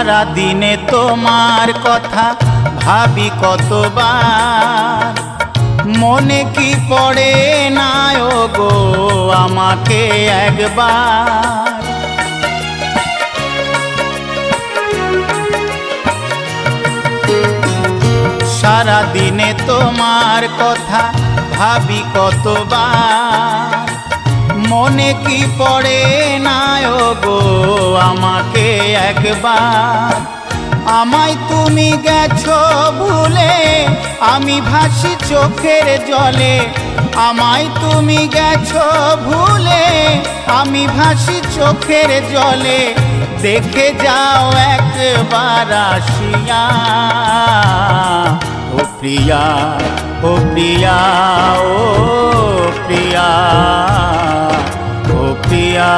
সারা দিনে তোমার কথা ভাবি কতবার, মনে কি পড়ে না গো আমাকে একবার। সারা দিনে তোমার কথা ভাবি কতবার, মনে কি পড়ে না গো আমাকে একবার। আমায় তুমি গেছো ভুলে, আমি ভাসি চোখের জলে। আমায় তুমি গেছো ভুলে, আমি ভাসি চোখের জলে। দেখে যাও একবার আসিয়া, ও প্রিয়া, ও প্রিয়া, ও প্রিয়া, ও প্রিয়া।